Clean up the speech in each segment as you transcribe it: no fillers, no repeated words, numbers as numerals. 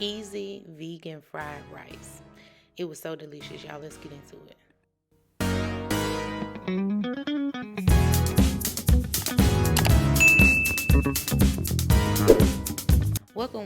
easy vegan fried rice. It was so delicious, y'all. Let's get into it.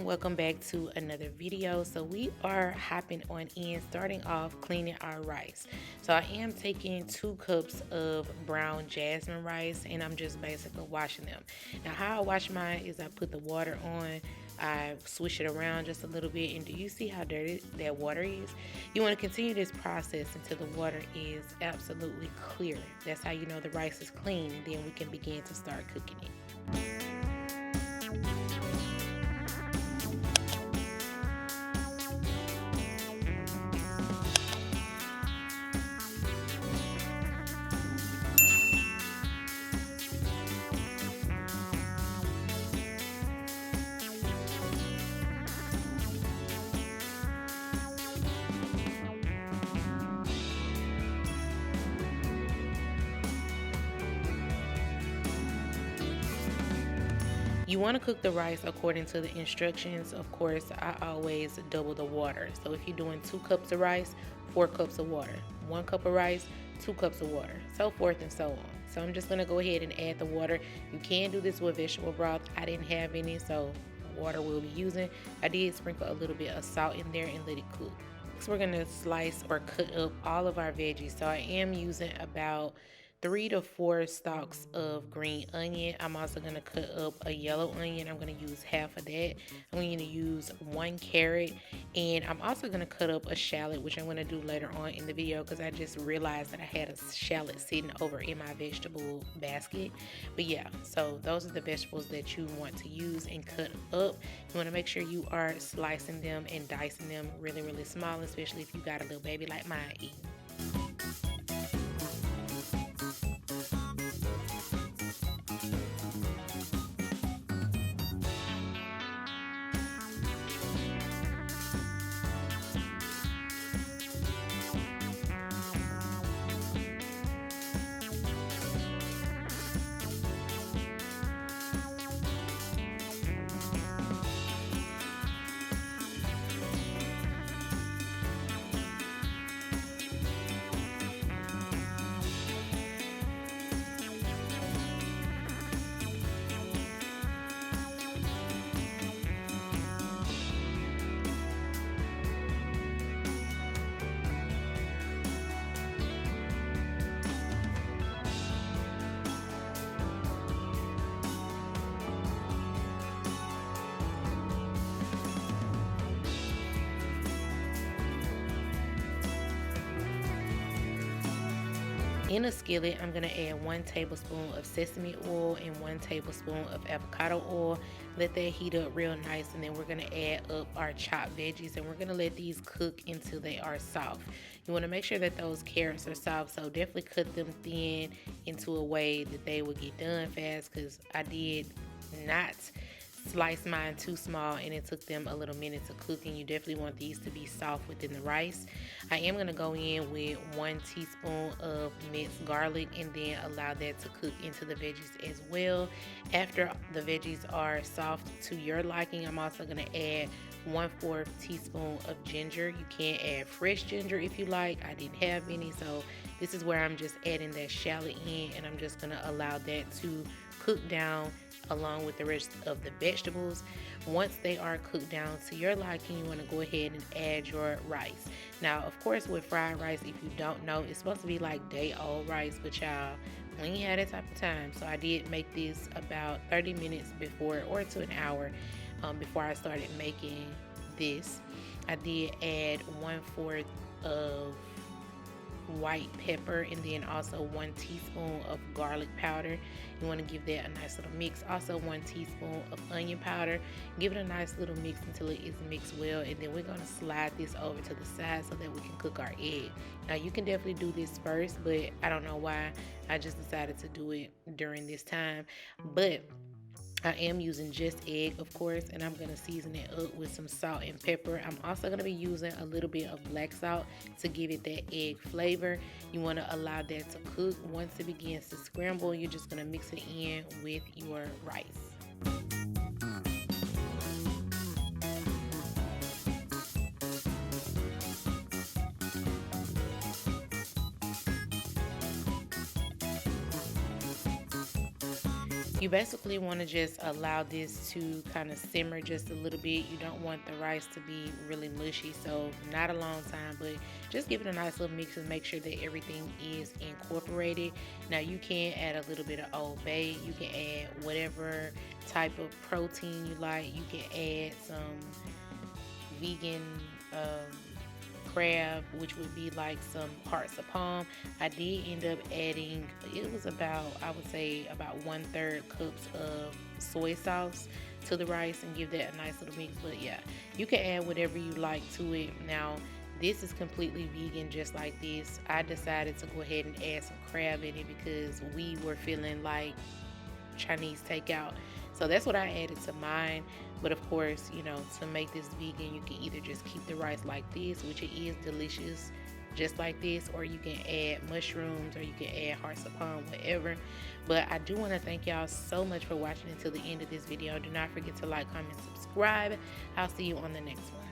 Welcome back to another video. So we are hopping on in, starting off cleaning our rice. So I am taking 2 cups of brown jasmine rice, and I'm just basically washing them. Now how I wash mine is I put the water on, I swish it around just a little bit, and do you see how dirty that water is? You want to continue this process until the water is absolutely clear. That's how you know the rice is clean, and then we can begin to start cooking it. You want to cook the rice according to the instructions. Of course, I always double the water. So if you're doing 2 cups of rice, 4 cups of water. 1 cup of rice, 2 cups of water. So forth and so on. So I'm just going to go ahead and add the water. You can do this with vegetable broth. I didn't have any, so water we'll be using. I did sprinkle a little bit of salt in there and let it cook. Next, we're going to slice or cut up all of our veggies. So I am using about 3 to 4 stalks of green onion. I'm also going to cut up a yellow onion. I'm going to use half of that. I'm going to use 1 carrot, and I'm also going to cut up a shallot, which I'm going to do later on in the video because I just realized that I had a shallot sitting over in my vegetable basket. But yeah, so those are the vegetables that you want to use and cut up. You want to make sure you are slicing them and dicing them really, really small, especially if you got a little baby like mine eating. In a skillet, I'm going to add 1 tablespoon of sesame oil and 1 tablespoon of avocado oil. Let that heat up real nice, and then we're going to add up our chopped veggies, and we're going to let these cook until they are soft. You want to make sure that those carrots are soft, so definitely cut them thin into a way that they will get done fast, because I did not slice mine too small and it took them a little minute to cook, and you definitely want these to be soft within the rice. I am going to go in with 1 teaspoon of minced garlic and then allow that to cook into the veggies as well. After the veggies are soft to your liking, I'm also going to add 1/4 teaspoon of ginger. You can add fresh ginger if you like. I didn't have any, so this is where I'm just adding that shallot in, and I'm just going to allow that to cook down along with the rest of the vegetables. Once they are cooked down to your liking, you want to go ahead and add your rice. Now, of course, with fried rice, if you don't know, it's supposed to be like day-old rice, but y'all, we ain't had that type of time. So I did make this about 30 minutes before, or to an hour before I started making this. I did add 1/4 of white pepper, and then also 1 teaspoon of garlic powder. You want to give that a nice little mix. Also 1 teaspoon of onion powder. Give it a nice little mix until it is mixed well, and then we're going to slide this over to the side so that we can cook our egg. Now you can definitely do this first, but I don't know why I just decided to do it during this time. But I am using just egg, of course, and I'm going to season it up with some salt and pepper. I'm also going to be using a little bit of black salt to give it that egg flavor. You want to allow that to cook. Once it begins to scramble, you're just going to mix it in with your rice. You basically want to just allow this to kind of simmer just a little bit. You don't want the rice to be really mushy, so not a long time, but just give it a nice little mix and make sure that everything is incorporated. Now you can add a little bit of Old Bay. You can add whatever type of protein you like. You can add some vegan crab, which would be like some hearts of palm. I did end up adding, it was about, I would say about 1/3 cups of soy sauce to the rice and give that a nice little mix. But yeah, you can add whatever you like to it. Now this is completely vegan, just like this. I decided to go ahead and add some crab in it because we were feeling like Chinese takeout. So that's what I added to mine. But of course, you know, to make this vegan, you can either just keep the rice like this, which it is delicious just like this, or you can add mushrooms, or you can add hearts of palm, whatever. But I do want to thank y'all so much for watching until the end of this video. Do not forget to like, comment, subscribe. I'll see you on the next one.